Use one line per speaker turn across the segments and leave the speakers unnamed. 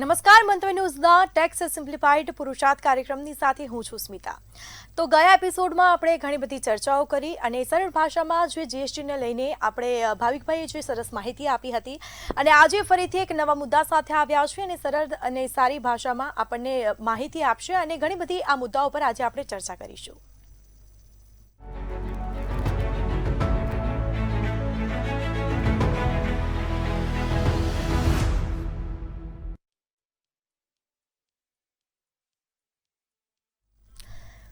નમસ્કાર, મંતવ્ય ન્યૂઝના tax simplified પુરુષાર્થ કાર્યક્રમની સાથે હું છું સ્મિતા. તો ગયા એપિસોડમાં આપણે ઘણી બધી ચર્ચાઓ કરી અને સરળ ભાષામાં જે જીએસટીને લઈને આપણે ભાવિકભાઈએ જે સરસ માહિતી આપી હતી અને આજે ફરીથી એક નવા મુદ્દા સાથે આવ્યા છે અને સરળ અને સારી ભાષામાં આપણને માહિતી આપશે અને ઘણી બધી આ મુદ્દાઓ પર આજે આપણે ચર્ચા કરીશું.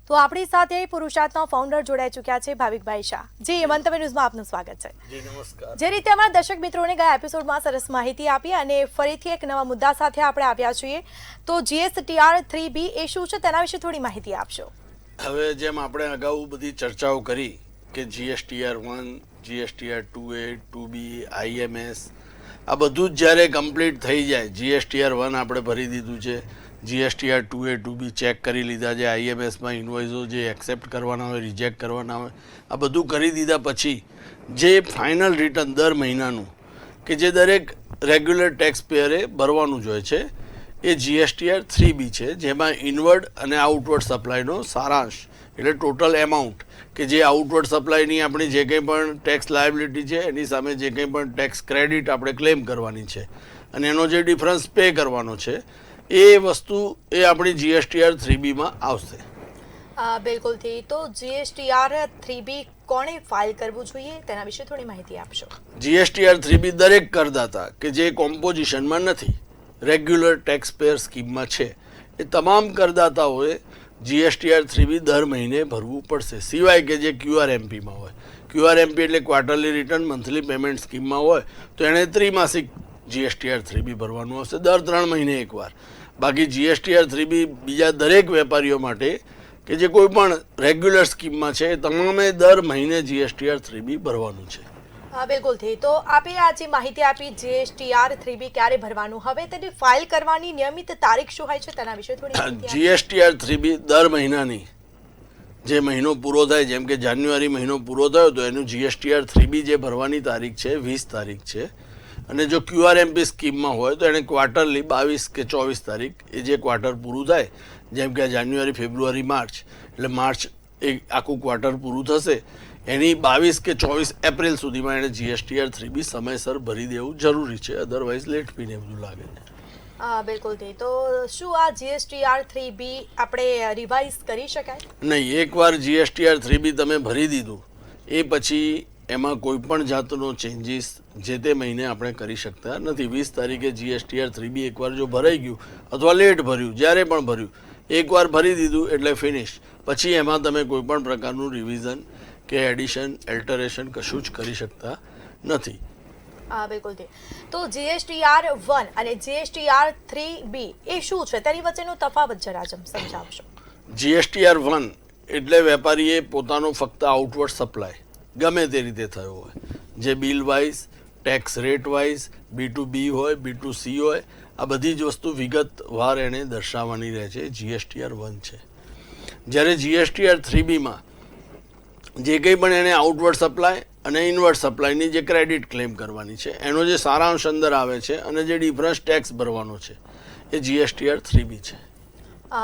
તો આપણી સાથે પુરુષાર્થના ફાઉન્ડર જોડાઈ ચૂક્યા છે ભાવિકભાઈ શાહ. જી, મંતવ્ય ન્યૂઝમાં આપનું સ્વાગત છે.
જી નમસ્કાર.
જે રીતે અમારા દર્શક મિત્રોને ગયા એપિસોડમાં સરસ માહિતી આપી અને ફરીથી એક નવા મુદ્દા સાથે આપણે આવ્યા છીએ, તો GSTR 3B એ શું છે તેના વિશે થોડી માહિતી આપશો.
હવે જેમ આપણે અગાઉ બધી ચર્ચાઓ કરી કે GSTR 1, GSTR 2A, 2B, IMS આ બધું જ જ્યારે કમ્પ્લીટ થઈ જાય, GSTR 1 આપણે ભરી દીધું છે, GSTR 2A, 2B ચેક કરી લીધા છે, IMSમાં ઇન્વોઇસો જે એક્સેપ્ટ કરવાના હોય, રિજેક્ટ કરવાના હોય, આ બધું કરી દીધા પછી જે ફાઇનલ રિટર્ન દર મહિનાનું કે જે દરેક રેગ્યુલર ટેક્સ પેયરે ભરવાનું જ હોય છે એ GSTR 3B છે, જેમાં ઇનવર્ડ અને આઉટવર્ડ સપ્લાયનો સારાંશ એટલે ટોટલ એમાઉન્ટ કે જે આઉટવર્ડ સપ્લાયની આપણી જે કંઈ પણ ટેક્સ લાયબિલિટી છે એની સામે જે કંઈ પણ ટેક્સ ક્રેડિટ આપણે ક્લેમ કરવાની છે અને એનો જે ડિફરન્સ પે કરવાનો છે એ વસ્તુ એ આપણી GSTR 3Bમાં આવશે.
બિલકુલથી. તો GSTR 3B કોણે ફાઇલ કરવું જોઈએ તેના વિશે થોડી માહિતી આપશો.
GSTR 3B દરેક કરદાતા કે જે કોમ્પોઝિશનમાં નથી, રેગ્યુલર ટેક્સ પેયર સ્કીમમાં છે, એ તમામ કરદાતાઓએ GSTR 3B દર મહિને ભરવું પડશે, સિવાય કે જે QRMPમાં હોય. QRMP એટલે ક્વાર્ટરલી રિટર્ન મંથલી પેમેન્ટ સ્કીમમાં હોય તો એણે ત્રિમાસિક GSTR 3B ભરવાનું આવશે દર 3 મહિને એકવાર. બાકી GSTR 3B બીજા દરેક વેપારીઓ માટે કે જે કોઈ પણ રેગ્યુલર સ્કીમમાં છે એ તમામે દર મહિને GSTR 3B ભરવાનું છે.
બિલકુલથી. તો આપે આ જે માહિતી આપી GSTR 3B ક્યારે ભરવાનું, હવે તેની ફાઇલ કરવાની નિયમિત તારીખ શું હોય છે તેના વિશે થોડી.
GSTR 3B દર મહિનાની જે મહિનો પૂરો થાય, જેમ કે જાન્યુઆરી મહિનો પૂરો થયો તો એનું GSTR 3B જે ભરવાની તારીખ છે 20 તારીખ છે અને જો QRMP સ્કીમમાં હોય તો એને ક્વાર્ટરલી 22 કે 24 તારીખ એ જે ક્વાર્ટર પૂરું થાય, જેમ કે જાન્યુઆરી, ફેબ્રુઆરી, માર્ચ એટલે માર્ચ એ આખું ક્વાર્ટર પૂરું થશે એની 22 કે 24 એપ્રિલ સુધીમાં એને GSTR 3B સમયસર ભરી દેવું જરૂરી છે, અધરવાઇઝ લેટ ફીને બધું લાગે છે.
બિલકુલથી. તો શું આ GSTR 3B આપણે રિવાઇઝ કરી શકાય?
નહીં, એકવાર GSTR 3B તમે ભરી દીધું એ પછી એમાં કોઈ પણ જાતનો ચેન્જીસ જે તે મહિને આપણે કરી શકતા નથી. 20 તારીખે GSTR 3B એકવાર જો ભરાઈ ગયું અથવા લેટ ભર્યું, જ્યારે પણ ભર્યું એકવાર ભરી દીધું એટલે ફિનિશ. પછી એમાં તમે કોઈ પણ પ્રકારનું રિવિઝન કે એડિશન, એલ્ટરેશન કશું જ કરી શકતા નથી.
બિલકુલથી. તો GSTR 1 અને GSTR 3B એ શું છે, તેની વચ્ચેનો તફાવત જરા સમજાવશો.
GSTR 1 એટલે વેપારીએ પોતાનો ફક્ત આઉટવર્ડ સપ્લાય ગમે તે રીતે થયો હોય, જે bill wise, tax rate wise, B2B હોય, B2C હોય, આ બધી જ વસ્તુ વિગતવાર એણે દર્શાવવાની રહે છે, GSTR 1 છે. જ્યારે GSTR 3Bમાં જે કંઈ પણ એને આઉટવર્ડ સપ્લાય અને ઇનવર્ડ સપ્લાયની જે ક્રેડિટ ક્લેમ કરવાની છે એનો જે સારાંશ અંદર આવે છે અને જે ડિફરન્સ ટેક્સ ભરવાનો છે એ GSTR 3B છે.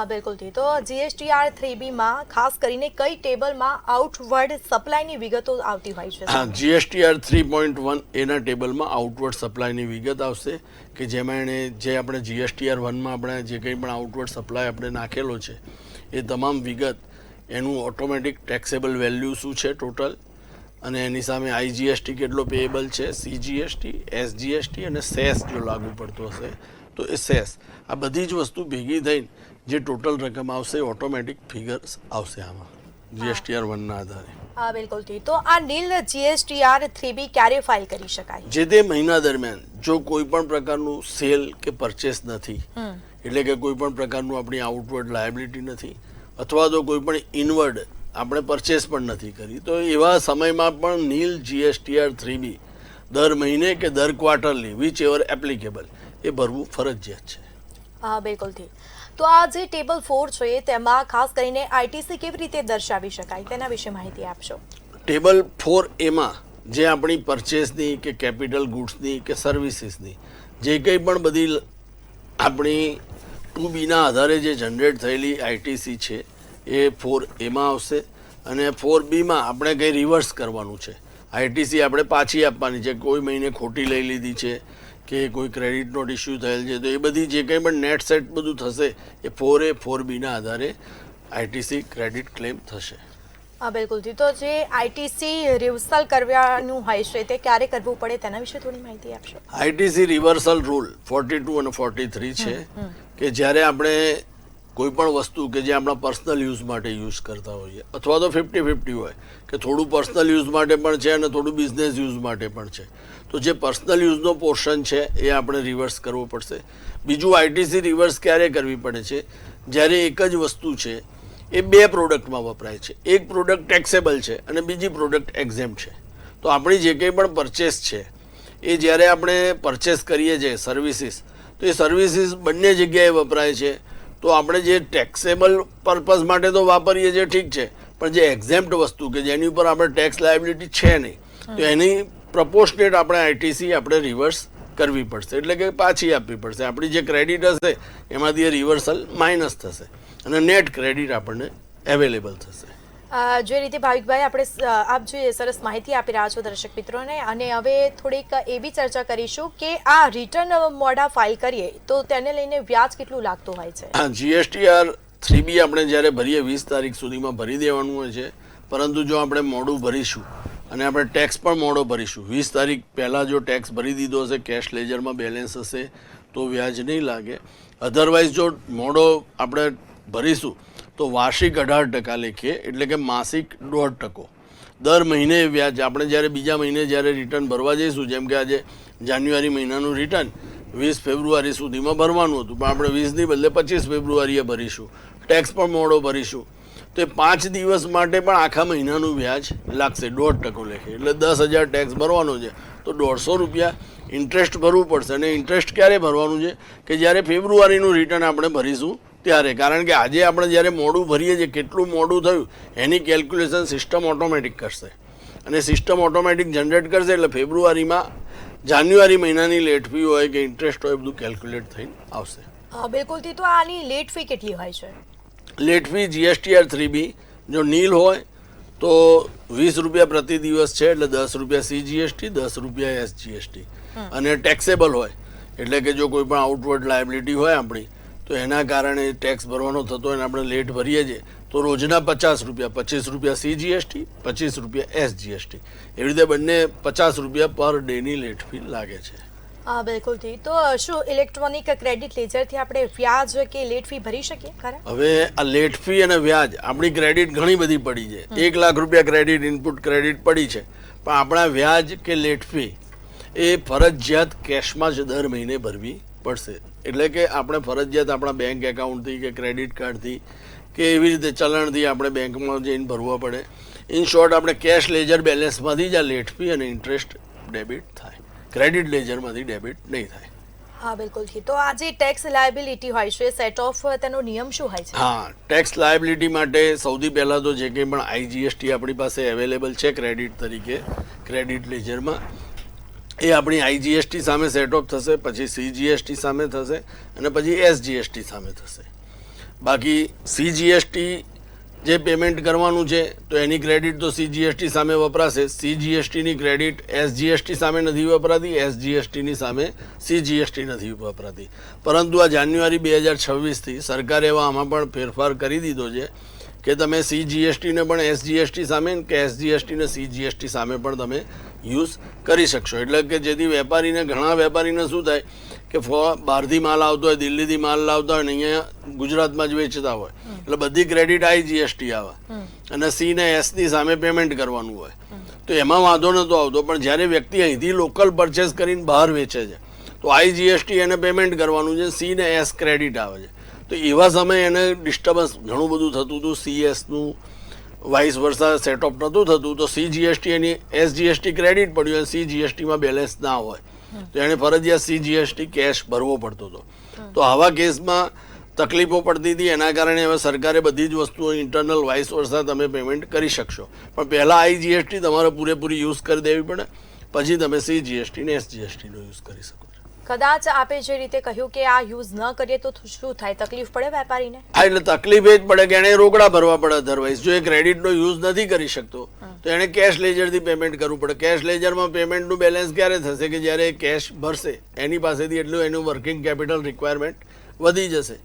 બિલકુલથી. તો GSTR 3Bમાં ખાસ કરીને કઈ ટેબલમાં આઉટવર્ડ સપ્લાયની વિગતો આવતી હોય છે?
હા, GSTR 3.1 એના ટેબલમાં આઉટવર્ડ સપ્લાયની વિગત આવશે કે જેમાં એણે જે આપણે GSTR 1માં આપણે જે કંઈ પણ આઉટવર્ડ સપ્લાય આપણે નાખેલો છે એ તમામ વિગત, એનું ઓટોમેટિક ટેક્સેબલ વેલ્યુ શું છે ટોટલ, અને એની સામે IGST કેટલો પેએબલ છે, CGST, SGST અને સેસ જો લાગુ પડતો હશે તો એ સેસ, આ બધી જ વસ્તુ ભેગી થઈને જે ટોટલ રકમ આવશે ઓટોમેટિક ફિગર્સ આવશે આમાં GSTR 1ના આધારે.
બિલકુલથી. તો આ નીલ GSTR 3B ક્યારે ફાઇલ કરી શકાય?
જે તે મહિના દરમિયાન જો કોઈ પણ પ્રકારનું સેલ કે પરચેસ નથી, એટલે કે કોઈ પણ પ્રકારનું આપણી આઉટવર્ડ લાયબિલિટી નથી અથવા તો કોઈ પણ ઇનવર્ડ આપણે પરચેસ પણ નથી કરી, તો એવા સમયમાં પણ નીલ GSTR 3B દર મહિને કે દર ક્વાર્ટરલી વિચ એવર એપ્લિકેબલ એ ભરવું ફરજિયાત છે.
બિલકુલથી. તો આ જે ટેબલ 4 છે તેમાં ખાસ કરીને ITC કેવી રીતે દર્શાવી શકાય તેના વિશે માહિતી આપશો.
ટેબલ 4A જે આપણી પરચેસની કે કેપિટલ ગુડ્સની કે સર્વિસીસની જે કંઈ પણ બધી આપણી 2Bના આધારે જે જનરેટ થયેલી આઈટીસી છે એ 4Aમાં આવશે અને 4Bમાં આપણે કંઈ રિવર્સ કરવાનું છે. આઈટીસી આપણે પાછી આપવાની છે. કોઈ મહિને ખોટી લઈ લીધી છે કે કોઈ ક્રેડિટ નોટ ઇસ્યુ થયેલ છે તો એ બધી જે કંઈ પણ નેટ સેટ બધું થશે એ 4A 4Bના આધારે આઈટીસી ક્રેડિટ ક્લેમ થશે.
હા બિલકુલથી. તો જે આઈટીસી રિવર્સલ કરવાનું હોય છે તે ક્યારે કરવું પડે તેના વિશે થોડી માહિતી આપશો?
આઈટીસી રિવર્સલ રૂલ 42 અને 43 છે કે જ્યારે આપણે કોઈ પણ વસ્તુ કે જે આપણા પર્સનલ યુઝ માટે યુઝ કરતા હોઈએ અથવા તો 50-50 હોય કે થોડું પર્સનલ યુઝ માટે પણ છે અને થોડું બિઝનેસ યુઝ માટે પણ છે, તો જે પર્સનલ યુઝનો પોર્શન છે એ આપણે રિવર્સ કરવો પડશે. બીજું આઈટીસી રિવર્સ ક્યારે કરવી પડે છે? જ્યારે એક જ વસ્તુ છે એ બે પ્રોડક્ટમાં વપરાય છે. એક પ્રોડક્ટ ટેક્સેબલ છે અને બીજી પ્રોડક્ટ એક્ઝેમ્પ્ટ છે. તો આપણી જે કંઈ પણ પરચેસ છે એ જ્યારે આપણે પરચેસ કરીએ છીએ સર્વિસીસ, તો એ સર્વિસીસ બંને જગ્યાએ વપરાય છે. તો આપણે જે ટેક્સેબલ પર્પઝ માટે તો વાપરીએ છીએ ઠીક છે, પણ જે એક્ઝેમ્પ્ટ વસ્તુ કે જેની ઉપર આપણે ટેક્સ લાયબિલિટી છે નહીં, તો એની પ્રપોર્શનેટ આપણે આઈટીસી આપણે રિવર્સ કરવી પડશે, એટલે કે પાછી આપવી પડશે. આપણી જે ક્રેડિટ હશે એમાંથી એ રિવર્સલ માઇનસ થશે અને નેટ ક્રેડિટ આપણને અવેલેબલ થશે.
જે રીતે ભાવિકભાઈ આપણે આપ જે સરસ માહિતી આપી રહ્યા છો દર્શક મિત્રોને, અને હવે થોડીક એવી ચર્ચા કરીશું કે આ રિટર્ન મોડા ફાઇલ કરીએ તો તેને લઈને વ્યાજ કેટલું લાગતું હોય છે?
GSTR 3B આપણે જ્યારે ભરીએ 20 તારીખ સુધીમાં ભરી દેવાનું હોય છે, પરંતુ જો આપણે મોડું ભરીશું અને આપણે ટેક્સ પણ મોડો ભરીશું, 20 તારીખ પહેલાં જો ટેક્સ ભરી દીધો હશે, કેશ લેજરમાં બેલેન્સ હશે તો વ્યાજ નહીં લાગે. અધરવાઇઝ જો મોડો આપણે ભરીશું તો વાર્ષિક 18% લેખે, એટલે કે માસિક 1.5%. દર મહિને વ્યાજ આપણે જ્યારે બીજા મહિને જ્યારે રિટર્ન ભરવા જઈશું, જેમ કે આજે જાન્યુઆરી મહિનાનું રિટર્ન 20 ફેબ્રુઆરી સુધીમાં ભરવાનું હતું, પણ આપણે 20ની બદલે 25 ફેબ્રુઆરીએ ભરીશું, ટેક્સ પણ મોડો ભરીશું, તો એ 5 દિવસ માટે પણ આખા મહિનાનું વ્યાજ લાગશે 1.5% લેખે. એટલે 10,000 ટેક્સ ભરવાનો છે તો 150 રૂપિયા ઇન્ટરેસ્ટ ભરવું પડશે. અને ઇન્ટરેસ્ટ ક્યારે ભરવાનું છે? કે જ્યારે ફેબ્રુઆરીનું રિટર્ન આપણે ભરીશું ત્યારે. કારણ કે આજે આપણે જ્યારે મોડું ભરીએ છીએ, કેટલું મોડું થયું એની કેલ્ક્યુલેશન સિસ્ટમ ઓટોમેટિક કરશે અને સિસ્ટમ ઓટોમેટિક જનરેટ કરશે, એટલે ફેબ્રુઆરીમાં જાન્યુઆરી મહિનાની લેટ ફી હોય કે ઇન્ટરેસ્ટ હોય બધું કેલ્ક્યુલેટ થઈને આવશે.
બિલકુલથી. તો આની લેટ ફી કેટલી હોય છે?
લેટ ફી GSTR 3B જો નીલ હોય તો 20 રૂપિયા પ્રતિ દિવસ છે, એટલે 10 રૂપિયા CGST, 10 રૂપિયા SGST. અને ટેક્સેબલ હોય એટલે કે જો કોઈ પણ આઉટવર્ડ લાયબિલિટી હોય આપણી તો એના કારણે ટેક્સ ભરવાનો થતો હોય અને આપણે લેટ ભરીએ છીએ તો રોજના 50 રૂપિયા, 25 રૂપિયા CGST, 25 રૂપિયા SGST, એવી રીતે બંને 50 રૂપિયા પર ડેની લેટ ફી લાગે છે.
હા બિલકુલથી. તો શું ઇલેક્ટ્રોનિક ક્રેડિટ લેજરથી આપણે વ્યાજ કે લેટ ફી ભરી શકીએ ખરા?
હવે આ લેટ ફી અને વ્યાજ, આપણી ક્રેડિટ ઘણી બધી પડી છે, 1 લાખ રૂપિયા ક્રેડિટ ઇનપુટ ક્રેડિટ પડી છે, પણ આપણા વ્યાજ કે લેટ ફી એ ફરજિયાત કેશમાં જ દર મહિને ભરવી પડશે. એટલે કે આપણે ફરજિયાત આપણા બેંક એકાઉન્ટથી કે ક્રેડિટ કાર્ડથી કે એવી રીતે ચલણથી આપણે બેંકમાં જઈને ભરવા પડે. ઇન શોર્ટ આપણે કેશ લેજર બેલેન્સમાંથી જ આ લેટ ફી અને ઇન્ટરેસ્ટ ડેબિટ થાય, ક્રેડિટ લેજરમાંથી ડેબિટ નહીં થાય.
હા બિલકુલથી. તો આ જે ટેક્સ લાયબિલિટી હોય છે, સેટ ઓફ તેનો નિયમ શું હોય છે?
હા, ટેક્સ લાયબિલિટી માટે સૌથી પહેલાં તો જે કંઈ પણ IGST આપણી પાસે અવેલેબલ છે ક્રેડિટ તરીકે ક્રેડિટ લેજરમાં, એ આપણી IGST સામે સેટ ઓફ થશે, પછી CGST સામે થશે અને પછી SGST સામે થશે. બાકી CGST જે પેમેન્ટ કરવાનું છે તો એની ક્રેડિટ તો CGST સામે વપરાશે, CGSTની ક્રેડિટ SGST સામે નથી વપરાતી, SGSTની સામે CGST નથી વપરાતી. પરંતુ આ જાન્યુઆરી 2026થી સરકારે એવા આમાં પણ ફેરફાર કરી દીધો છે કે તમે CGSTને પણ SGST સામે કે SGSTને CGST સામે પણ તમે યુઝ કરી શકશો. એટલે કે જેથી વેપારીને, ઘણા વેપારીને શું થાય કે બહારથી માલ આવતો હોય, દિલ્હીથી માલ લાવતા હોય ને અહીંયા ગુજરાતમાં જ વેચતા હોય, એટલે બધી ક્રેડિટ IGST આવે અને C ને S ની સામે પેમેન્ટ કરવાનું હોય, તો એમાં વાંધો નહોતો આવતો. પણ જ્યારે વ્યક્તિ અહીંથી લોકલ પરચેસ કરીને બહાર વેચે છે તો IGST એને પેમેન્ટ કરવાનું છે, C ને S ક્રેડિટ આવે છે. તો એવા સમયે એને ડિસ્ટર્બન્સ ઘણું બધું થતું હતું, CS નું વાઇસ વર્ષા સેટઅપ નહોતું થતું, તો CGST એની SGST ક્રેડિટ પડ્યું અને CGSTમાં બેલેન્સ ના હોય તો એને ફરજિયાત CGST કેશ ભરવો પડતો હતો. તો આવા કેસમાં તકલીફો પડતી હતી, એના કારણે હવે સરકારે બધી જ વસ્તુઓ ઇન્ટરનલ વાઇસ વર્ષા તમે પેમેન્ટ કરી શકશો, પણ પહેલાં IGST તમારે પૂરેપૂરી યુઝ કરી દેવી પડે, પછી તમે CGST ને SGSTનો યુઝ કરી શકો છો.
કદાચ આપે જે રીતે કહ્યું કે આ યુઝ ન કરીએ તો શું થાય, તકલીફ પડે વેપારીને?
હા, એટલે તકલીફ એ જ પડે કે એને રોકડા ભરવા પડે. અધરવાઇઝ જો એ ક્રેડિટનો યુઝ નથી કરી શકતો તો એને કેશ લેજરથી પેમેન્ટ કરવું પડે. કેશ લેજરમાં પેમેન્ટનું બેલેન્સ ક્યારે થશે કે જ્યારે એ કેશ ભરશે એની પાસેથી એટલું એનું વર્કિંગ કેપિટલ રિક્વાયરમેન્ટ વધી જશે.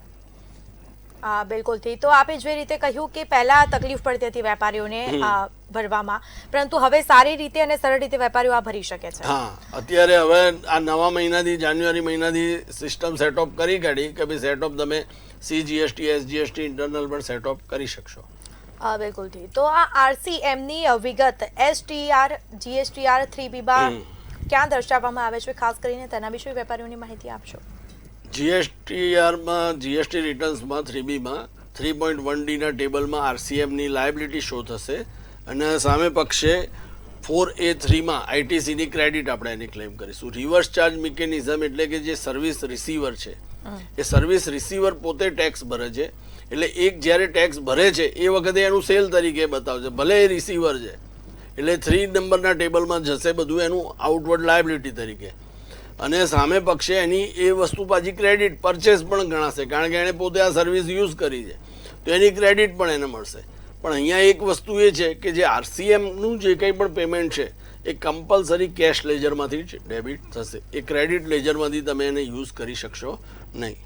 હા, બિલકુલથી. તો આપે જે રીતે કહ્યું કે પહેલા તકલીફ પડતી હતી વેપારીઓને ભરવામાં, પરંતુ હવે સારી રીતે અને સરળ રીતે વેપારીઓ આ ભરી શકે છે.
હા, અત્યારે હવે આ નવા મહિનાથી જાન્યુઆરી મહિનાથી સિસ્ટમ સેટઅપ કરી કાઢી કે ભાઈ સેટઅપ તમે CGST SGST ઇન્ટરનલ પણ સેટઅપ કરી શકશો.
બિલકુલથી. તો આ RCMની વિગત STR GSTR 3B માં ક્યાં દર્શાવવામાં આવે છે, ખાસ કરીને તેના વિશે વેપારીઓની માહિતી આપશો.
GSTRમાં GST રિટર્ન્સમાં 3Bમાં 3.1D ના ટેબલમાં RCMની લાયબિલિટી શો થશે અને સામે પક્ષે 4A3માં ITCની ક્રેડિટ આપણે એની ક્લેમ કરીશું. રિવર્સ ચાર્જ મિકેનિઝમ એટલે કે જે સર્વિસ રિસીવર છે એ સર્વિસ રિસીવર પોતે ટેક્સ ભરે છે. એટલે એક જ્યારે ટેક્સ ભરે છે એ વખતે એનું સેલ તરીકે બતાવશે, ભલે એ રિસીવર છે. એટલે 3 નંબરના ટેબલમાં જશે બધું એનું આઉટવર્ડ લાયબિલિટી તરીકે. અને સામે પક્ષે એની એ વસ્તુ પાછી ક્રેડિટ પરચેસ પણ ગણાશે કારણ કે એણે પોતે આ સર્વિસ યુઝ કરી છે તો એની ક્રેડિટ પણ એને મળશે. પણ અહીંયા એક વસ્તુ એ છે કે જે RCMનું જે કંઈ પણ પેમેન્ટ છે એ કમ્પલસરી કેશ લેજરમાંથી જ ડેબિટ થશે. એ ક્રેડિટ લેજરમાંથી તમે એને યુઝ કરી શકશો નહીં.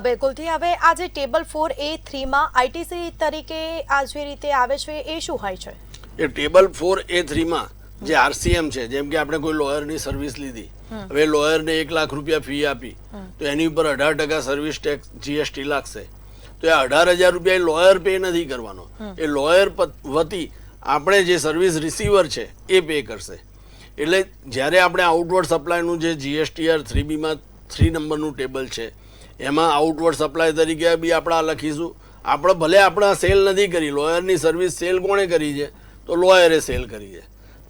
બિલકુલથી. હવે આ જે ટેબલ 4A3માં ITC તરીકે આ જે રીતે આવે છે એ શું હોય છે?
એ ટેબલ 4A3માં જે RCM છે, જેમ કે આપણે કોઈ લોયરની સર્વિસ લીધી, હવે લોયરને 1 લાખ રૂપિયા ફી આપી તો એની ઉપર 18% સર્વિસ ટેક્સ GST લાગશે. તો એ 18,000 રૂપિયા એ લોયર પે નથી કરવાનો, એ લોયર વતી આપણે જે સર્વિસ રિસીવર છે એ પે કરશે. એટલે જ્યારે આપણે આઉટવર્ડ સપ્લાયનું જે GSTR 3Bમાં 3 નંબરનું ટેબલ છે એમાં આઉટવર્ડ સપ્લાય તરીકે બી આપણે લખીશું. આપણે ભલે આપણે સેલ નથી કરી, લોયરની સર્વિસ સેલ કોણે કરી છે તો લોયરે સેલ કરી છે,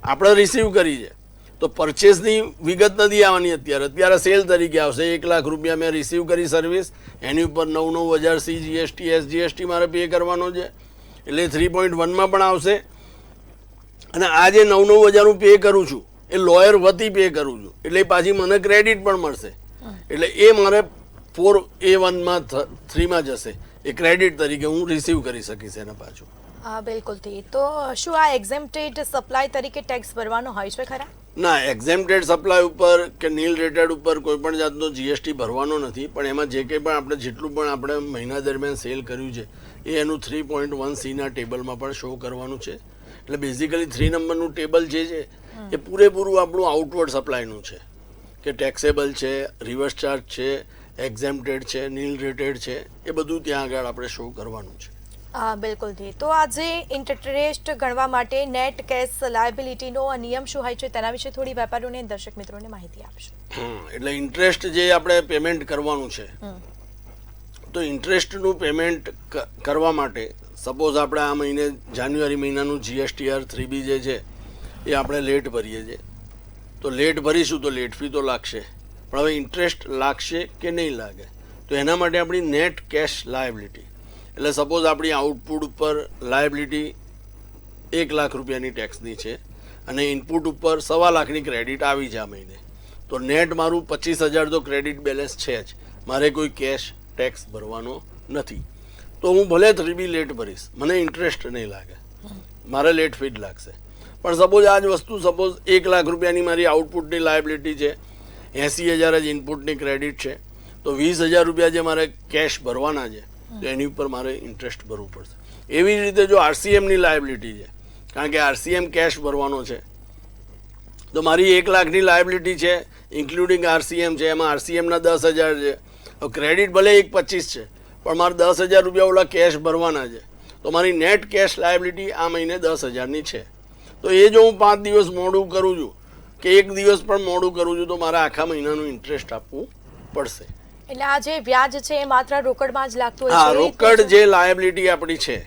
આપણે રિસીવ કરી છે. તો પરચેસની વિગત નથી આવવાની અત્યારે સેલ તરીકે આવશે. 1 લાખ રૂપિયા મેં રિસીવ કરી સર્વિસ, એની ઉપર 9,9,000 CGST SGST મારે પે કરવાનો છે એટલે 3.1માં પણ આવશે. અને આ જે 9,9,000 હું પે કરું છું એ લોયર વતી પે કરું છું એટલે પાછી મને ક્રેડિટ પણ મળશે. એટલે એ મારે 4A1માં 3માં જશે, એ ક્રેડિટ તરીકે હું રિસીવ કરી શકીશ એને પાછું.
બિલકુલથી. તો શું આ એક્ઝેમ્પ્ટેડ સપ્લાય તરીકે ટેક્સ ભરવાનો હોય છે ખરા?
ના, એક્ઝેમ્પ્ટેડ સપ્લાય ઉપર કે નીલ રેટેડ ઉપર કોઈ પણ જાતનો GST ભરવાનો નથી. પણ એમાં જે કંઈ પણ આપણે જેટલું પણ આપણે મહિના દરમિયાન સેલ કર્યું છે એ એનું 3.1Cના ટેબલમાં પણ શો કરવાનું છે. એટલે બેઝિકલી 3 નંબરનું ટેબલ જે છે એ પૂરેપૂરું આપણું આઉટવર્ડ સપ્લાયનું છે કે ટેક્સેબલ છે, રિવર્સ ચાર્જ છે, એક્ઝેમ્પ્ટેડ છે, નીલ રેટેડ છે, એ બધું ત્યાં આગળ આપણે શો કરવાનું છે.
બિલકુલથી. તો આજે ઇન્ટરેસ્ટ ગણવા માટે નેટ કેશ લાયબિલિટીનો નિયમ શું હોય છે તેના વિશે થોડી વેપારીઓને દર્શક મિત્રોને માહિતી આપશો.
એટલે ઇન્ટરેસ્ટ જે આપણે પેમેન્ટ કરવાનું છે તો ઇન્ટરેસ્ટનું પેમેન્ટ કરવા માટે સપોઝ આપણે આ મહિને જાન્યુઆરી મહિનાનું GSTR 3B જે છે એ આપણે લેટ ભરીએ છીએ તો લેટ ભરીશું તો લેટ ફી તો લાગશે, પણ હવે ઇન્ટરેસ્ટ લાગશે કે નહીં લાગે તો એના માટે આપણી નેટ કેશ લાયબિલિટી, એટલે સપોઝ આપણી આઉટપુટ ઉપર લાયબિલિટી 1 લાખ રૂપિયાની ટેક્સની છે અને ઇનપુટ ઉપર 1.25 લાખની ક્રેડિટ આવી છે આ મહિને, તો નેટ મારું 25,000 તો ક્રેડિટ બેલેન્સ છે જ, મારે કોઈ કેશ ટેક્સ ભરવાનો નથી. તો હું ભલે 3B લેટ ભરીશ, મને ઇન્ટરેસ્ટ નહીં લાગે, મારે લેટ ફી જ લાગશે. પણ સપોઝ આ જ વસ્તુ સપોઝ 1 લાખ રૂપિયાની મારી આઉટપુટની લાયબિલિટી છે, 80,000 જ ઇનપુટની ક્રેડિટ છે, તો 20,000 રૂપિયા જે મારે કેશ ભરવાના છે તો એની ઉપર મારે ઇન્ટરેસ્ટ ભરવું પડશે. એવી જ રીતે જો RCMની લાયબિલિટી છે, કારણ કે RCM કેશ ભરવાનો છે તો મારી 1 લાખની લાયબિલિટી છે ઇન્ક્લુડિંગ RCM છે, એમાં RCMના 10,000 છે, ક્રેડિટ ભલે 1.25 છે પણ મારે 10,000 રૂપિયા ઓલા કેશ ભરવાના છે તો મારી નેટ કેશ લાયબિલિટી આ મહિને 10,000ની છે. તો એ જો હું 5 દિવસ મોડું કરું છું કે 1 દિવસ પણ મોડું કરું છું તો મારે આખા મહિનાનું ઇન્ટરેસ્ટ આપવું પડશે.
એટલે આ જે વ્યાજ છે એ માત્ર રોકડમાં જ લાગતું હોય
હા,
છે?
રોકડ જે લાયબિલિટી આપણી છે,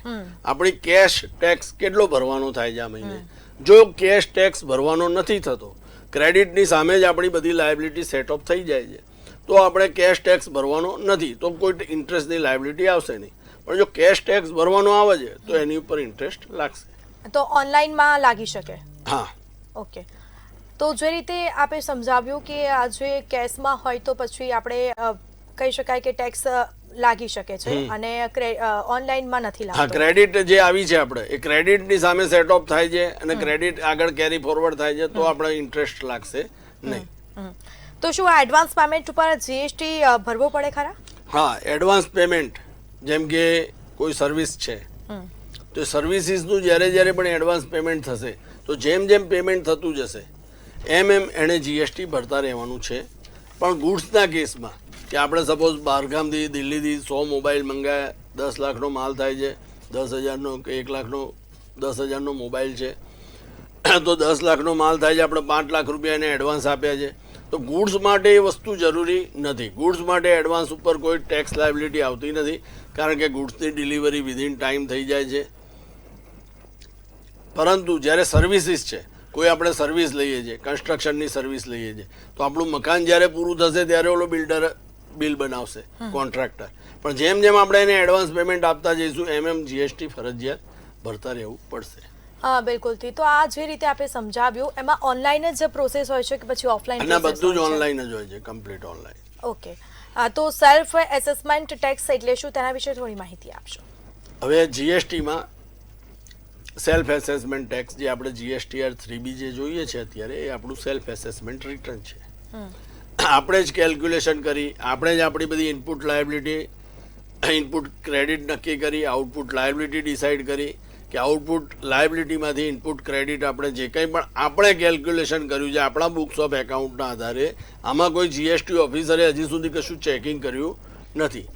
આપણી કેશ ટેક્સ કેટલો ભરવાનો થાય છે આ મહિને, જો કેશ ટેક્સ ભરવાનો નથી થતો, ક્રેડિટની સામે જ આપણી બધી લાયબિલિટી સેટઅપ થઈ જાય છે તો આપણે કેશ ટેક્સ ભરવાનો નથી તો કોઈ ઇન્ટરેસ્ટની લાયબિલિટી આવશે નહીં. પણ જો કેશ ટેક્સ ભરવાનો આવે છે તો એની ઉપર ઇન્ટરેસ્ટ લાગશે.
તો ઓનલાઈનમાં લાગી શકે?
હા.
ઓકે. તો જે રીતે આપે સમજાવ્યું કે આ જે કેશમાં હોય તો પછી આપણે કહી શકાય કે ટેક્સ લાગી શકે છે અને ઓનલાઈનમાં નથી
હા,
લાગતો.
ક્રેડિટ જે આવી છે આપણે એ ક્રેડિટની સામે સેટ ઓફ થાય છે અને ક્રેડિટ આગળ કેરી ફોરવર્ડ થાય છે તો આપણે ઇન્ટરેસ્ટ લાગશે નહીં.
તો શું આ એડવાન્સ પેમેન્ટ ઉપર જીએસટી ભરવો પડે ખરા?
હા, એડવાન્સ પેમેન્ટ જેમ કે કોઈ સર્વિસ છે તો સર્વિસીસનું જ્યારે પણ એડવાન્સ પેમેન્ટ થશે તો જેમ પેમેન્ટ થતું જશે એમ એણે જીએસટી ભરતા રહેવાનું છે. પણ ગુડ્સના કેસમાં કે આપણે સપોઝ બહારગામથી દિલ્હીથી 100 મોબાઈલ મંગાવ્યા, 10 લાખનો માલ થાય છે, 10,000નો કે 1 લાખનો 10,000નો મોબાઈલ છે તો 10 લાખનો માલ થાય છે, આપણે 5 લાખ રૂપિયા એને એડવાન્સ આપ્યા છે. તો ગુડ્સ માટે એ વસ્તુ જરૂરી નથી. ગુડ્સ માટે એડવાન્સ ઉપર કોઈ ટેક્સ લાયબિલિટી આવતી નથી કારણ કે ગુડ્સની ડિલિવરી વિધિન ટાઈમ થઈ જાય છે. પરંતુ જ્યારે સર્વિસીસ છે, કોઈ આપણે સર્વિસ લઈએ છીએ, કન્સ્ટ્રક્શનની સર્વિસ લઈએ છીએ તો આપણું મકાન જ્યારે પૂરું થશે ત્યારે ઓલો બિલ્ડર બિલ બનાવશે, કોન્ટ્રાક્ટર. પણ જેમ આપણે એને એડવાન્સ પેમેન્ટ આપતા જઈશું એમ જીએસટી ફરજિયાત ભરતા રહેવું પડશે.
હા, બિલકુલથી. તો આ જે રીતે આપણે સમજાવ્યું એમાં ઓનલાઈન જ પ્રોસેસ હોય છે કે પછી ઓફલાઈન?
અને બધું જ ઓનલાઈન જ હોય છે, કમ્પ્લીટ ઓનલાઈન.
ઓકે. તો સેલ્ફ એસેસમેન્ટ ટેક્સ એટલે શું, તેના વિશે થોડી માહિતી આપશો.
હવે જીએસટીમાં સેલ્ફ એસેસમેન્ટ ટેક્સ જે આપણે જીએસટીઆર 3B જે જોઈએ છે અત્યારે એ આપણું સેલ્ફ એસેસમેન્ટ રિટર્ન છે. આપણે જ કેલ્ક્યુલેશન કરી, આપણે જ આપણી બધી ઇનપુટ લાયબિલિટી, ઇનપુટ ક્રેડિટ નક્કી કરી, આઉટપુટ લાયબિલિટી ડિસાઇડ કરી કે આઉટપુટ લાયબિલિટીમાંથી ઇનપુટ ક્રેડિટ આપણે જે કંઈ પણ આપણે કેલ્ક્યુલેશન કર્યું છે આપણા બુક્સ ઓફ એકાઉન્ટના આધારે, આમાં કોઈ જીએસટી ઓફિસરે હજી સુધી કશું ચેકિંગ કર્યું નથી.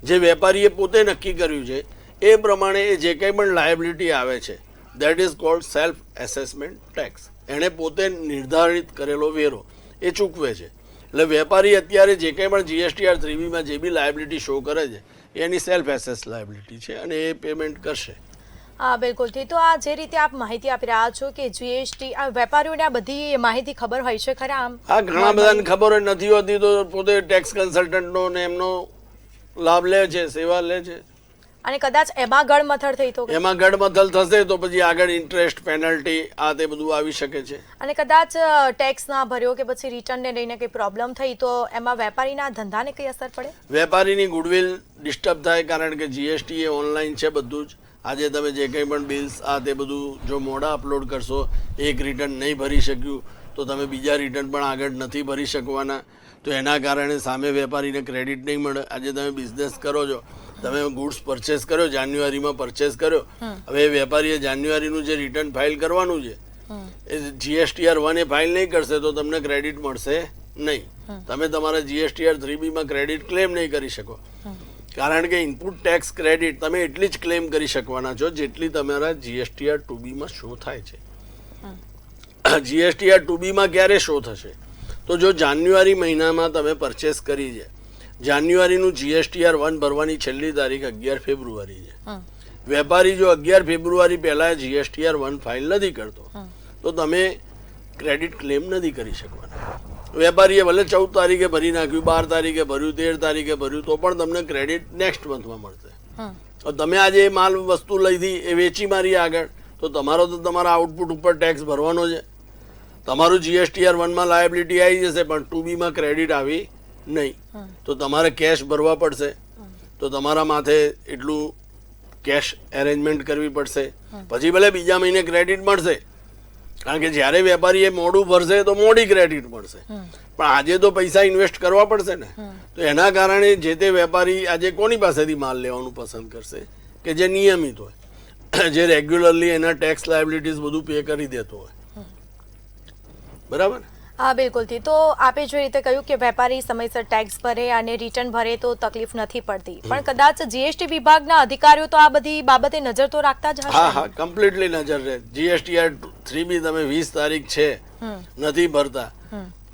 જે વેપારીએ પોતે નક્કી કર્યું છે એ પ્રમાણે એ જે કંઈ પણ લાયબિલિટી આવે છે that is called self assessment tax. એણે પોતે નિર્ધારિત કરેલો વેરો એ ચૂકવે છે. એટલે વેપારી અત્યારે જે કંઈ પણ જીએસટીઆર 3Bમાં જે બી લાયબિલિટી શો કરે છે એની સેલ્ફ એસેસ લાયબિલિટી છે અને એ પેમેન્ટ કરશે.
હા, બિલકુલથી. તો આ જે રીતે આપ માહિતી આપી રહ્યા છો કે જીએસટી વેપારીઓને આ બધી માહિતી ખબર હોય છે ખરા? આમ
હા, ઘણા બધાને ખબર હોય, નથી હોતી તો પોતે ટેક્સ કન્સલ્ટન્ટનો ને એમનો લાભ લે છે, સેવા લે છે.
અને કદાચ એમાં ગળમથલ થઈ તો
એમાં ગડમથલ થશે તો પછી આગળ ઇન્ટરેસ્ટ, પેનલ્ટી આ તે બધું આવી શકે છે.
અને કદાચ ટેક્સ ના ભર્યો કે પછી રિટર્નને લઈને કંઈ પ્રોબ્લેમ થઈ તો એમાં વેપારીના ધંધાને કઈ અસર પડે?
વેપારીની ગુડવિલ ડિસ્ટર્બ થાય કારણ કે જીએસટી એ ઓનલાઈન છે બધું જ. આજે તમે જે કંઈ પણ બિલ્સ આ તે બધું જો મોડા અપલોડ કરશો, એક રિટર્ન નહીં ભરી શક્યું તો તમે બીજા રિટર્ન પણ આગળ નથી ભરી શકવાના. તો એના કારણે સામે વેપારીને ક્રેડિટ નહીં મળે. આજે તમે બિઝનેસ કરો છો, તમે ગુડ્સ પરચેસ કર્યો, જાન્યુઆરીમાં પરચેસ કર્યો, હવે વેપારીએ જાન્યુઆરીનું જે રિટર્ન ફાઇલ કરવાનું છે એ જીએસટીઆર 1 એ ફાઇલ નહીં કરશે તો તમને ક્રેડિટ મળશે નહીં. તમે તમારા જીએસટીઆર 3Bમાં ક્રેડિટ ક્લેમ નહીં કરી શકો કારણ કે ઇનપુટ ટેક્સ ક્રેડિટ તમે એટલી જ ક્લેમ કરી શકવાના છો જેટલી તમારા જીએસટીઆર 2Bમાં શો થાય છે. જીએસટીઆર 2Bમાં ક્યારે શો થશે તો જો જાન્યુઆરી મહિનામાં તમે પરચેસ કરી છે, જાન્યુઆરીનું જીએસટીઆર 1 ભરવાની છેલ્લી તારીખ 11 ફેબ્રુઆરી છે. વેપારી જો 11 ફેબ્રુઆરી પહેલા જીએસટીઆર 1 ફાઇલ નથી કરતો તો તમે ક્રેડિટ ક્લેમ નથી કરી શકવાના. વેપારીએ ભલે 14 તારીખે ભરી નાખ્યું, 12 તારીખે ભર્યું, 13 તારીખે ભર્યું તો પણ તમને ક્રેડિટ નેક્સ્ટ મંથમાં મળશે. તમે આજે માલ વસ્તુ લઈથી એ વેચી મારી આગળ તો તમારો તો તમારા આઉટપુટ ઉપર ટેક્સ ભરવાનો છે. તમારું જીએસટીઆર 1માં લાયબિલિટી આવી જશે પણ 2Bમાં ક્રેડિટ આવી નહીં તો તમારે કેશ ભરવા પડશે. તો તમારા માથે એટલું કેશ એરેન્જમેન્ટ કરવી પડશે. પછી ભલે બીજા મહિને ક્રેડિટ મળશે કારણ કે જ્યારે વેપારી એ મોડું ભરશે તો મોડી ક્રેડિટ મળશે, પણ આજે તો પૈસા ઇન્વેસ્ટ કરવા પડશે ને. તો એના કારણે જે તે વેપારી આજે કોની પાસેથી માલ લેવાનું પસંદ કરશે કે જે નિયમિત હોય, જે રેગ્યુલરલી એના ટેક્સ લાયબિલિટીઝ બધું પે કરી દેતો હોય. બરાબર?
હા, બિલકુલથી. તો આપે જે રીતે કહ્યું કે વેપારી સમયસર ટેક્સ ભરે અને રિટર્ન ભરે તો તકલીફ નથી પડતી, પણ કદાચ જીએસટી વિભાગના અધિકારીઓ તો આ બધી બાબતે નજર તો રાખતા જ હશે.
હા હા, કમ્પ્લીટલી નજર રહે. જીએસટીઆર 3B તમે 20 તારીખ છે નથી ભરતા,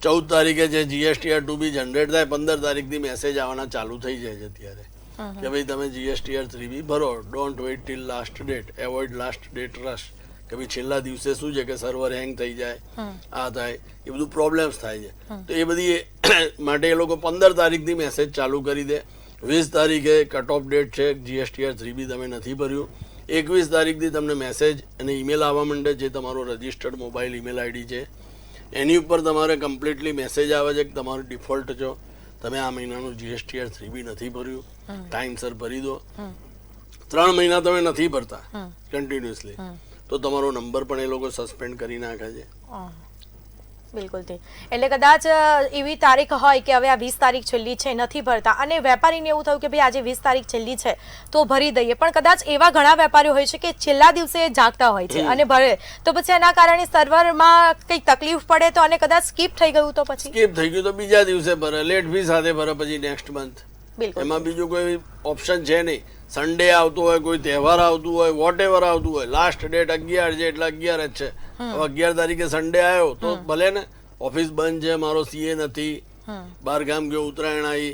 14 તારીખે જે જીએસટીઆર 2B જનરેટ થાય 15 તારીખથી મેસેજ આવવાના ચાલુ થઈ જાય છે ત્યારે કે ભાઈ તમે જીએસટીઆર 3B ભરો, don't wait till last date, avoid last date rush. કે ભાઈ છેલ્લા દિવસે શું છે કે સર્વર હેંગ થઈ જાય, આ થાય, એ બધું પ્રોબ્લેમ્સ થાય છે. તો એ બધી માટે એ લોકો 15 તારીખથી મેસેજ ચાલુ કરી દે. 20 તારીખે કટ ઓફ ડેટ છે, જીએસટીઆર 3B તમે નથી ભર્યું. 21 તારીખથી તમને મેસેજ અને ઈમેલ આવવા માંડે જે તમારો રજિસ્ટર્ડ મોબાઈલ ઈમેલ આઈડી છે એની ઉપર તમારે કમ્પ્લીટલી મેસેજ આવે છે કે તમારું ડિફોલ્ટ છો, તમે આ મહિનાનું GSTR 3B નથી ભર્યું, ટાઈમસર ભરી દો. 3 મહિના તમે નથી ભરતા કન્ટિન્યુઅસલી તો તમારો નંબર પણ એ લોકો સસ્પેન્ડ કરી નાખે છે.
બિલકુલ થી એટલે કદાચ એવી તારીખ હોય કે હવે આ 20 તારીખ છેલ્લી છે, નથી ભરતા, અને વેપારીને એવું થયું કે ભાઈ આજે 20 તારીખ છેલ્લી છે તો ભરી દઈએ, પણ કદાચ એવા ઘણા વેપારીઓ હોય છે કે છેલ્લા દિવસે જાગતા હોય છે અને ભરે, તો પછી એના કારણે સર્વરમાં કંઈક તકલીફ પડે તો, અને કદાચ સ્કીપ થઈ ગયું તો પછી
સ્કીપ થઈ ગયું તો બીજા દિવસે ભરે, લેટ ફી સાથે ભરે પછી નેક્સ્ટ મંથ.
બિલકુલ
એમાં બીજું કોઈ ઓપ્શન છે નહીં. સન્ડે આવતો હોય, કોઈ તહેવાર આવતું હોય, વોટ એવર આવતું હોય, લાસ્ટ ડેટ 11 છે એટલે 11 જ છે. હવે 11 તારીખે સન્ડે આવ્યો તો ભલે ને, ઓફિસ બંધ છે, મારો CA નથી, બહાર ગામ ગયો, ઉત્તરાયણ આવી,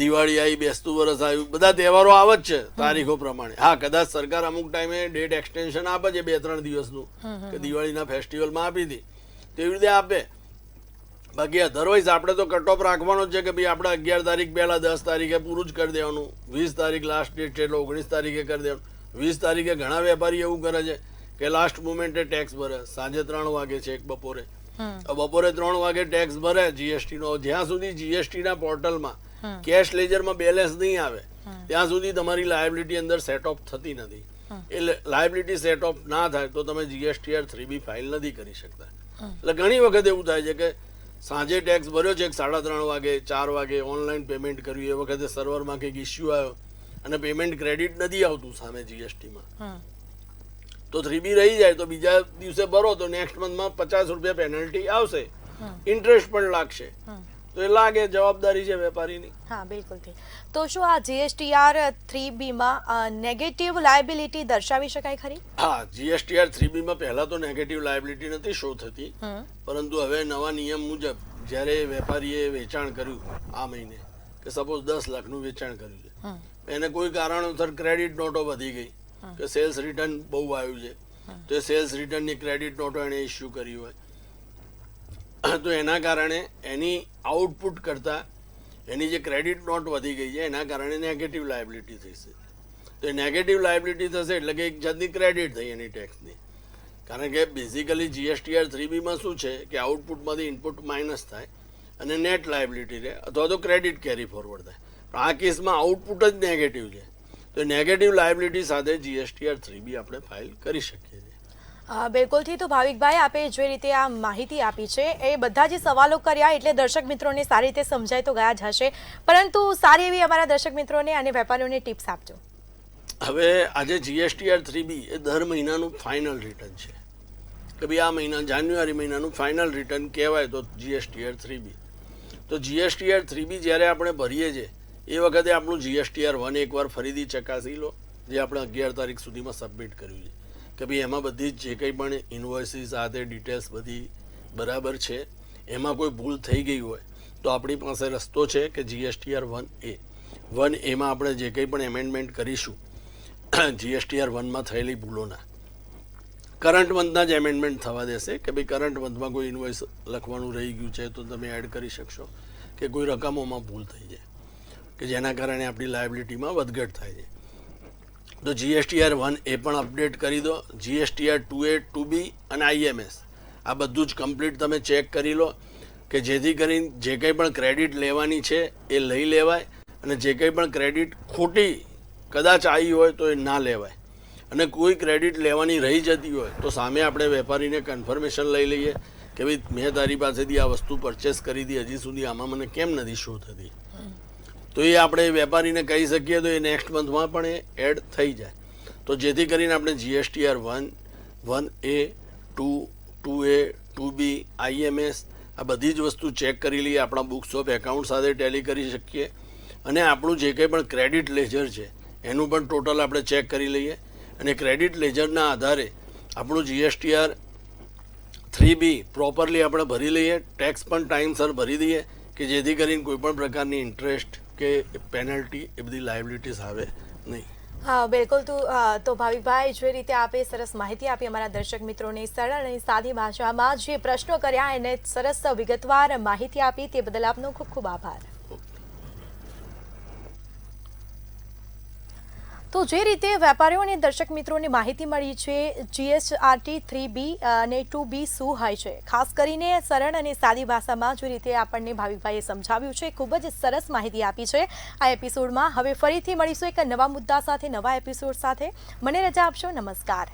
દિવાળી આવી, બેસતું વરસ આવ્યું, બધા તહેવારો આવે જ છે તારીખો પ્રમાણે. હા, કદાચ સરકાર અમુક ટાઈમે ડેટ એક્સટેન્શન આપે છે 2-3 દિવસનું, કે દિવાળીના ફેસ્ટિવલમાં આપી હતી તેવી રીતે આપે. બાકી અધરવાઇઝ આપણે તો કટ ઓફ રાખવાનો જ છે કે ભાઈ આપણે 11 તારીખ પહેલા 10 તારીખે પૂરું જ કરી દેવાનું. 20 તારીખ લાસ્ટ ડેટ છે એટલે 19 તારીખે કરી દેવાનું. 20 તારીખે ઘણા વેપારી એવું કરે છે કે લાસ્ટ મોમેન્ટે ટેક્સ ભરે, સાંજે 3 વાગે છે એક બપોરે, બપોરે 3 વાગે ટેક્સ ભરે GST નો. જ્યાં સુધી GST ના પોર્ટલમાં કેશ લેજરમાં બેલેન્સ નહીં આવે ત્યાં સુધી તમારી લાયબિલિટી અંદર સેટ ઓફ થતી નથી. એટલે લાયબિલિટી સેટ ઓફ ના થાય તો તમે GSTR 3B ફાઇલ નથી કરી શકતા. એટલે ઘણી વખત એવું થાય છે કે સાંજે ટેક્સ ભર્યો છે 3:30 વાગે, 4 વાગે ઓનલાઈન પેમેન્ટ કર્યું, એ વખતે સર્વરમાં કંઈક ઇસ્યુ આવ્યો અને પેમેન્ટ ક્રેડિટ નથી આવતું સામે GSTમાં, તો 3B રહી જાય તો બીજા દિવસે ભરો તો નેક્સ્ટ મંથમાં 50 રૂપિયા પેનલ્ટી આવશે, ઇન્ટરેસ્ટ પણ લાગશે. તો એ લાગે, જવાબદારી છે વેપારીની.
હા, બિલકુલ. તો શું આ GSTR 3B માં નેગેટિવ લાયબિલિટી દર્શાવી શકાય ખરી?
હા, GSTR 3B માં પહેલા તો નેગેટિવ લાયબિલિટી નથી શો થતી, પરંતુ હવે નવા નિયમ મુજબ જ્યારે વેપારીએ વેચાણ કર્યું આ મહિને, કે સપોઝ 10 લાખનું વેચાણ કર્યું છે, એને કોઈ કારણોસર ક્રેડિટ નોટો વધી ગઈ, કે સેલ્સ રિટર્ન બહુ આવ્યું છે, તો એ સેલ્સ રિટર્નની ક્રેડિટ નોટો એને ઇસ્યુ કરી હોય, તો એના કારણે એની આઉટપુટ કરતા એની જે ક્રેડિટ નોટ વધી ગઈ છે એના કારણે નેગેટિવ લાયબિલિટી થશે. તો એ નેગેટિવ લાયબિલિટી થશે એટલે કે એક જાતની ક્રેડિટ થઈ એની ટેક્સની. કારણ કે બેઝિકલી GSTR 3B માં શું છે કે આઉટપુટમાંથી ઇનપુટ માઇનસ થાય અને નેટ લાયબિલિટી રહે, અથવા તો ક્રેડિટ કેરી ફોરવર્ડ થાય. પણ આ કેસમાં આઉટપુટ જ નેગેટિવ છે, તો નેગેટિવ લાયબિલિટી સાથે GSTR 3B આપણે ફાઇલ કરી શકીએ છીએ.
બિલકુલથી. તો ભાવિકભાઈ, આપે જે રીતે આ માહિતી આપી છે એ બધા જે સવાલો કર્યા એટલે દર્શક મિત્રોને સારી રીતે સમજાય તો ગયા જ હશે, પરંતુ સારી એવી અમારા દર્શક મિત્રોને અને વેપારીઓને ટિપ્સ આપજો.
હવે આજે GSTR 3B એ દર મહિનાનું ફાઇનલ રિટર્ન છે, કે ભાઈ આ મહિના જાન્યુઆરી મહિનાનું ફાઇનલ રિટર્ન કહેવાય તો GSTR 3B. તો GSTR 3B જ્યારે આપણે ભરીએ છીએ એ વખતે આપણું GSTR 1 એકવાર ફરીથી ચકાસી લો, જે આપણે 11 તારીખ સુધીમાં સબમિટ કર્યું છે, કે ભાઈ એમાં બધી જે કંઈ પણ ઇન્વોઇસીસ સાથે ડિટેલ્સ બધી બરાબર છે, એમાં કોઈ ભૂલ થઈ ગઈ હોય તો આપણી પાસે રસ્તો છે કે GSTR 1A માં આપણે જે કંઈ પણ એમેન્ડમેન્ટ કરીશું GSTR 1માં થયેલી ભૂલોના કરંટ મંથના જ એમેન્ડમેન્ટ થવા દેશે, કે ભાઈ કરંટ મંથમાં કોઈ ઇન્વોઇસ લખવાનું રહી ગયું છે તો તમે એડ કરી શકશો, કે કોઈ રકમોમાં ભૂલ થઈ જાય કે જેના કારણે આપણી લાયબિલિટીમાં વધઘટ થાય છે. તો GSTR 1A પણ અપડેટ કરી દો. GSTR 2A 2B અને IMS આ બધું જ કમ્પ્લીટ તમે ચેક કરી લો, કે જેથી કરીને જે કંઈ પણ ક્રેડિટ લેવાની છે એ લઈ લેવાય, અને જે કંઈ પણ ક્રેડિટ ખોટી કદાચ આવી હોય તો એ ના લેવાય, અને કોઈ ક્રેડિટ લેવાની રહી જતી હોય તો સામે આપણે વેપારીને કન્ફર્મેશન લઈ લઈએ કે ભાઈ મેં તારી પાસેથી આ વસ્તુ પરચેસ કરી હતી, હજી સુધી આમાં મને કેમ નથી શો થતી, તો એ આપણે વેપારીને કહી શકીએ તો એ નેક્સ્ટ મંથમાં પણ એ એડ થઈ જાય. તો જેથી કરીને આપણે GSTR 1A 2A 2B IMS આ બધી જ વસ્તુ ચેક કરી લઈએ, આપણા બુક્સ ઓફ એકાઉન્ટ સાથે ટેલી કરી શકીએ, અને આપણું જે કંઈ પણ ક્રેડિટ લેજર છે એનું પણ ટોટલ આપણે ચેક કરી લઈએ, અને ક્રેડિટ લેજરના આધારે આપણું GSTR 3B પ્રોપરલી આપણે ભરી લઈએ, ટેક્સ પણ ટાઈમસર ભરી દઈએ, કે જેથી કરીને કોઈ પણ પ્રકારની ઇન્ટરેસ્ટ કે પેનલ્ટી એ બધી લાયબિલિટીઝ આવે નહીં.
હા, બિલકુલ. તો ભાવિકભાઈ, જે રીતે આપે સરસ માહિતી આપી અમારા દર્શક મિત્રોને, સરળ અને સાદી ભાષામાં જે પ્રશ્નો કર્યા એને સરસ વિગતવાર માહિતી આપી, તે બદલ આપનો ખૂબ ખૂબ આભાર. તો જે રીતે વેપારીઓ અને દર્શક મિત્રોને માહિતી મળી છે જીએસઆરટી 3B અને 2B શું હોય છે, ખાસ કરીને સરળ અને સાદી ભાષામાં જે રીતે આપણને ભાવિકભાઈએ સમજાવ્યું છે, ખૂબ જ સરસ માહિતી આપી છે આ એપિસોડમાં. હવે ફરીથી મળીશું એક નવા મુદ્દા સાથે, નવા એપિસોડ સાથે. મને રજા આપશો. નમસ્કાર.